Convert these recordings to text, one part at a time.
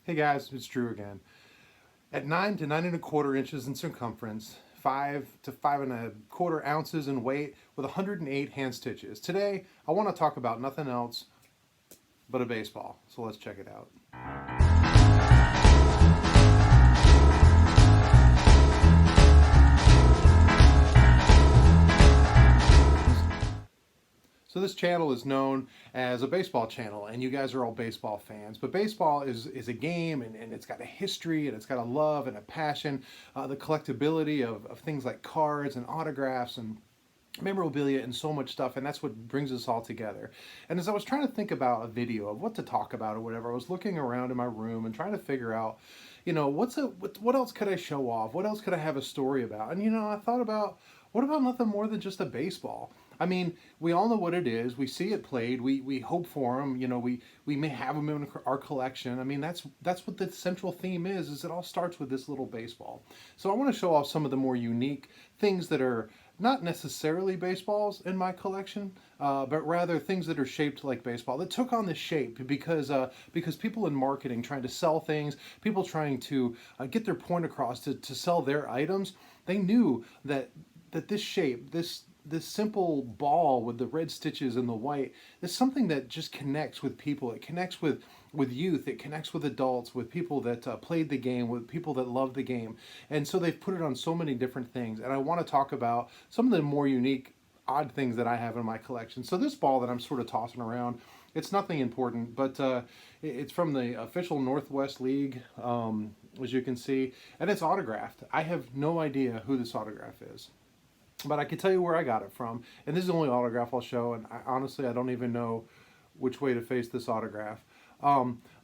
Hey guys, it's Drew again. At 9 to 9 1/4 inches in circumference, 5 to 5 1/4 ounces in weight, with 108 hand stitches. Today, I want to talk about nothing else but a baseball. So let's check it out. So this channel is known as a baseball channel, and you guys are all baseball fans. But baseball is a game, and it's got a history, and it's got a love and a passion, the collectability of things like cards and autographs and memorabilia and so much stuff, and that's what brings us all together. And as I was trying to think about a video of what to talk about or whatever, I was looking around in my room and trying to figure out, what else could I show off? What else could I have a story about? And I thought about, what about nothing more than just a baseball? I mean, we all know what it is. We see it played. We hope for them. We may have them in our collection. I mean, that's what the central theme is it all starts with this little baseball. So I want to show off some of the more unique things that are not necessarily baseballs in my collection, but rather things that are shaped like baseball, that took on this shape because people in marketing trying to sell things, people trying to get their point across to sell their items, they knew that this shape, this simple ball with the red stitches and the white is something that just connects with people. It connects with youth. It connects with adults, with people that played the game, with people that love the game. And so they've put it on so many different things. And I want to talk about some of the more unique, odd things that I have in my collection. So this ball that I'm sort of tossing around, it's nothing important, but it's from the official Northwest League, as you can see, and it's autographed. I have no idea who this autograph is, but I can tell you where I got it from. And this is the only autograph I'll show, and honestly, I don't even know which way to face this autograph.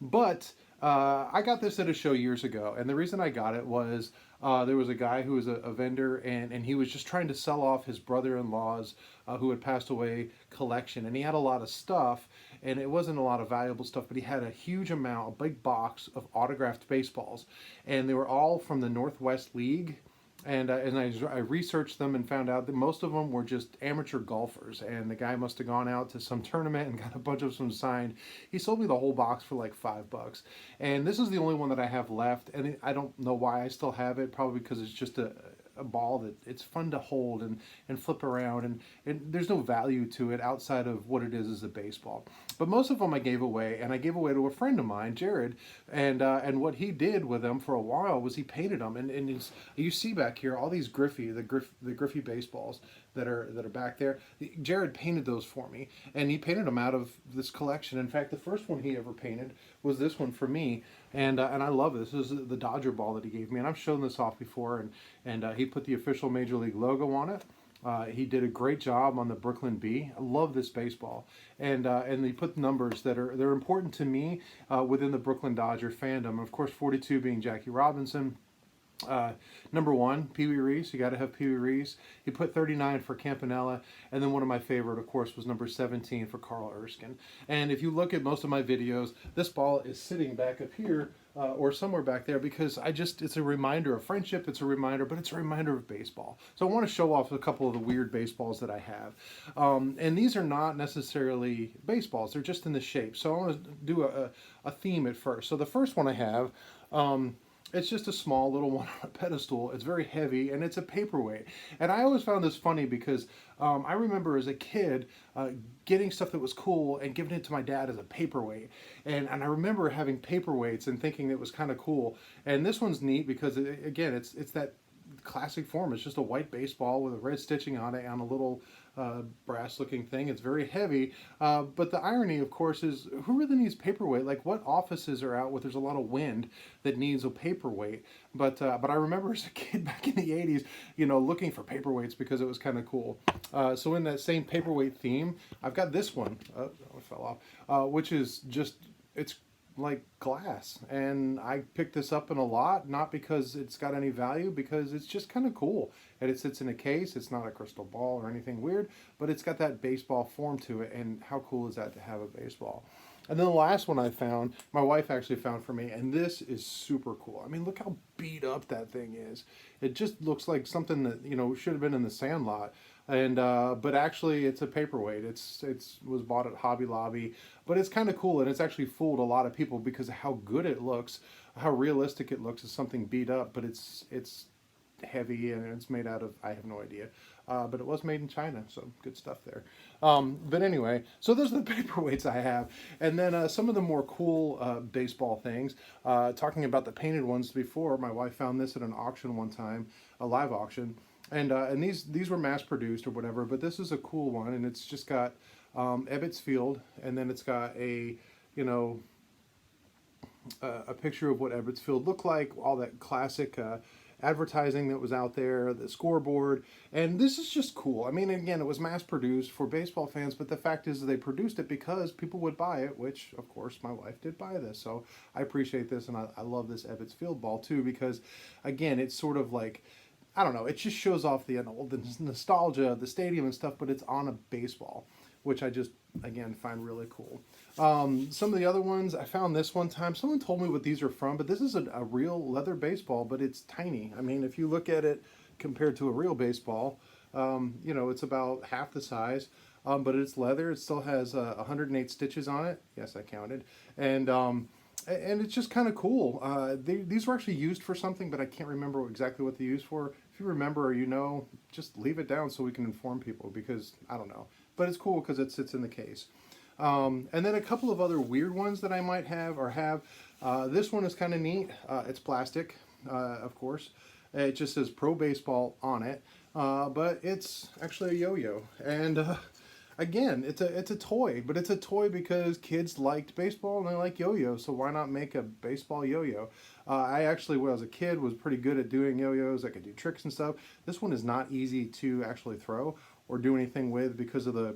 But I got this at a show years ago, and the reason I got it was there was a guy who was a vendor, and he was just trying to sell off his brother-in-law's, who had passed away, collection. And he had a lot of stuff, and it wasn't a lot of valuable stuff, but he had a huge amount, a big box of autographed baseballs. And they were all from the Northwest League. And I researched them and found out that most of them were just amateur golfers. And the guy must have gone out to some tournament and got a bunch of them signed. He sold me the whole box for like $5. And this is the only one that I have left. And I don't know why I still have it. Probably because it's just a ball that it's fun to hold and flip around, and there's no value to it outside of what it is as a baseball. But most of them I gave away, and I gave away to a friend of mine, Jared, and what he did with them for a while was he painted them, and you see back here all these the Griffey baseballs that are back there. Jared painted those for me, and he painted them out of this collection. In fact, the first one he ever painted was this one for me, and I love this. This is the Dodger ball that he gave me, and I've shown this off before, and he put the official Major League logo on it. He did a great job on the Brooklyn Bee. I love this baseball, and he put numbers they're important to me within the Brooklyn Dodger fandom. Of course, 42 being Jackie Robinson. Number 1, Pee Wee Reese. You got to have Pee Wee Reese. He put 39 for Campanella, and then one of my favorite, of course, was number 17 for Carl Erskine. And if you look at most of my videos, this ball is sitting back up here or somewhere back there because it's a reminder of friendship. It's a reminder, but it's a reminder of baseball. So I want to show off a couple of the weird baseballs that I have, and these are not necessarily baseballs. They're just in the shape. So I want to do a theme at first. So the first one I have. It's just a small little one on a pedestal. It's very heavy, and it's a paperweight. And I always found this funny because I remember as a kid getting stuff that was cool and giving it to my dad as a paperweight. And I remember having paperweights and thinking it was kind of cool. And this one's neat because, again, it's that classic form. It's just a white baseball with a red stitching on it on a little brass looking thing. It's very heavy, but the irony, of course, is who really needs paperweight? Like, what offices are out where there's a lot of wind that needs a paperweight? But I remember as a kid back in the 80s, looking for paperweights because it was kind of cool. So in that same paperweight theme, I've got this one. Oh, it fell off. Which is just, it's like glass, and I picked this up in a lot, not because it's got any value, because it's just kind of cool, and it sits in a case. It's not a crystal ball or anything weird, but it's got that baseball form to it, and how cool is that to have a baseball? And then the last one I found, my wife actually found for me, and this is super cool. I mean, look how beat up that thing is. It just looks like something that should have been in the Sandlot. And but actually, it's a paperweight. It's was bought at Hobby Lobby, but it's kind of cool, and it's actually fooled a lot of people because of how good it looks, how realistic it looks as something beat up. But it's heavy and it's made out of, I have no idea, but it was made in China, so good stuff there. But anyway, so those are the paperweights I have, and then some of the more cool baseball things. Talking about the painted ones before, my wife found this at an auction one time, a live auction, and these were mass produced or whatever, but this is a cool one, and it's just got Ebbets Field, and then it's got you know a picture of what Ebbets Field looked like, all that classic advertising that was out there, the scoreboard, and this is just cool. I mean, again, it was mass produced for baseball fans, but the fact is they produced it because people would buy it, which, of course, my wife did buy this, so I appreciate this, and I love this Ebbets Field ball, too, because, again, it's sort of like, I don't know, it just shows off the nostalgia of the stadium and stuff, but it's on a baseball, which I just, again, find really cool. Some of the other ones, I found this one time. Someone told me what these are from, but this is a real leather baseball, but it's tiny. I mean, if you look at it compared to a real baseball, it's about half the size, but it's leather. It still has 108 stitches on it. Yes, I counted. And it's just kind of cool. These were actually used for something, but I can't remember exactly what they used for. If you remember or just leave it down so we can inform people because I don't know. But it's cool because it sits in the case. And then a couple of other weird ones that I might have or have. This one is kind of neat. It's plastic, of course. It just says Pro Baseball on it, but it's actually a yo-yo. And again, it's a toy, but it's a toy because kids liked baseball and they like yo-yos. So why not make a baseball yo-yo? I actually, when I was a kid, was pretty good at doing yo-yos. I could do tricks and stuff. This one is not easy to actually throw or do anything with because of the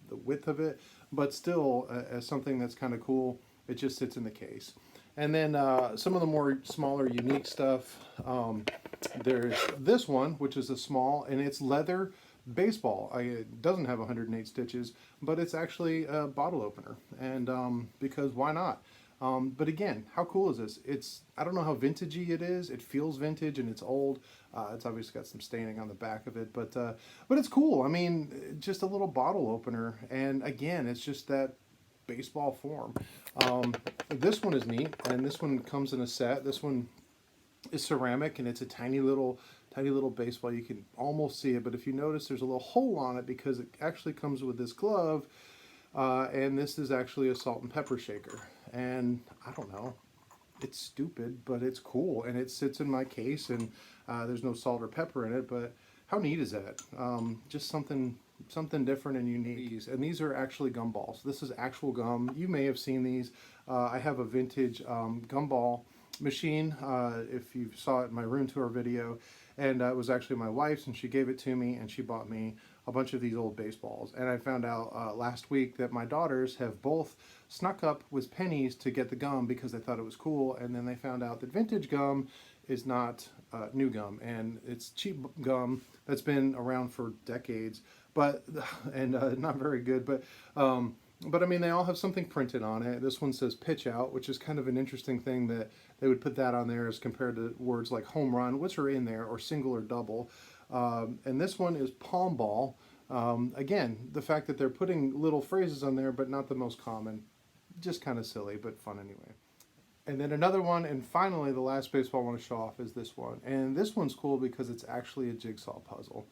width of it, but still, as something that's kind of cool, it just sits in the case. And then some of the more smaller, unique stuff. There's this one, which is a small, and it's leather baseball. It doesn't have 108 stitches, but it's actually a bottle opener, and because why not? But again, how cool is this? I don't know how vintagey it is. It feels vintage and it's old. It's obviously got some staining on the back of it, but it's cool. I mean, just a little bottle opener, and again, it's just that baseball form. This one is neat, and this one comes in a set. This one is ceramic, and it's a tiny little baseball. You can almost see it, but if you notice, there's a little hole on it because it actually comes with this glove, and this is actually a salt and pepper shaker. And I don't know, it's stupid, but it's cool, and it sits in my case, and there's no salt or pepper in it, but how neat is that? Just something different and unique. And these are actually gum balls. This is actual gum. You may have seen these. I have a vintage gumball machine, if you saw it in my room tour video, and it was actually my wife's, and she gave it to me, and she bought me a bunch of these old baseballs. And I found out last week that my daughters have both snuck up with pennies to get the gum because they thought it was cool, and then they found out that vintage gum is not new gum, and it's cheap gum that's been around for decades, but and not very good, but I mean, they all have something printed on it. This one says pitch out, which is kind of an interesting thing that they would put that on there as compared to words like home run, which are in there, or single or double. And this one is palm ball. Again, the fact that they're putting little phrases on there, but not the most common. Just kind of silly, but fun anyway. And then another one, and finally the last baseball I want to show off is this one. And this one's cool because it's actually a jigsaw puzzle.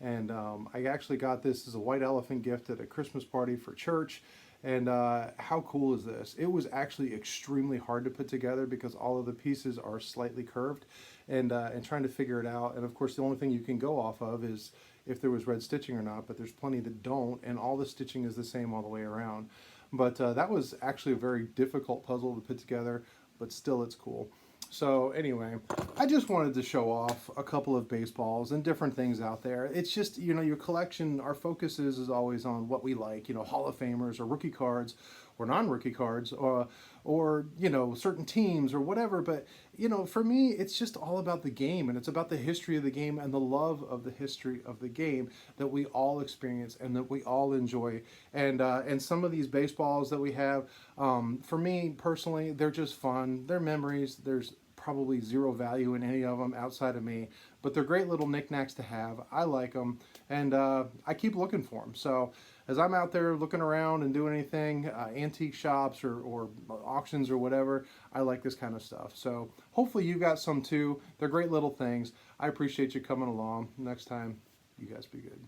And I actually got this as a white elephant gift at a Christmas party for church. And how cool is this? It was actually extremely hard to put together because all of the pieces are slightly curved, and trying to figure it out. And of course, the only thing you can go off of is if there was red stitching or not, but there's plenty that don't, and all the stitching is the same all the way around. But that was actually a very difficult puzzle to put together, but still it's cool. So anyway, I just wanted to show off a couple of baseballs and different things out there. It's just, your collection, our focus is always on what we like, Hall of Famers or rookie cards or non-rookie cards, or certain teams or whatever. But for me, it's just all about the game, and it's about the history of the game and the love of the history of the game that we all experience and that we all enjoy. And some of these baseballs that we have, for me personally, they're just fun. They're memories. There's probably zero value in any of them outside of me, but they're great little knickknacks to have. I like them, and I keep looking for them. So as I'm out there looking around and doing anything, antique shops or auctions or whatever, I like this kind of stuff. So hopefully you got some too. They're great little things. I appreciate you coming along. Next time, you guys be good.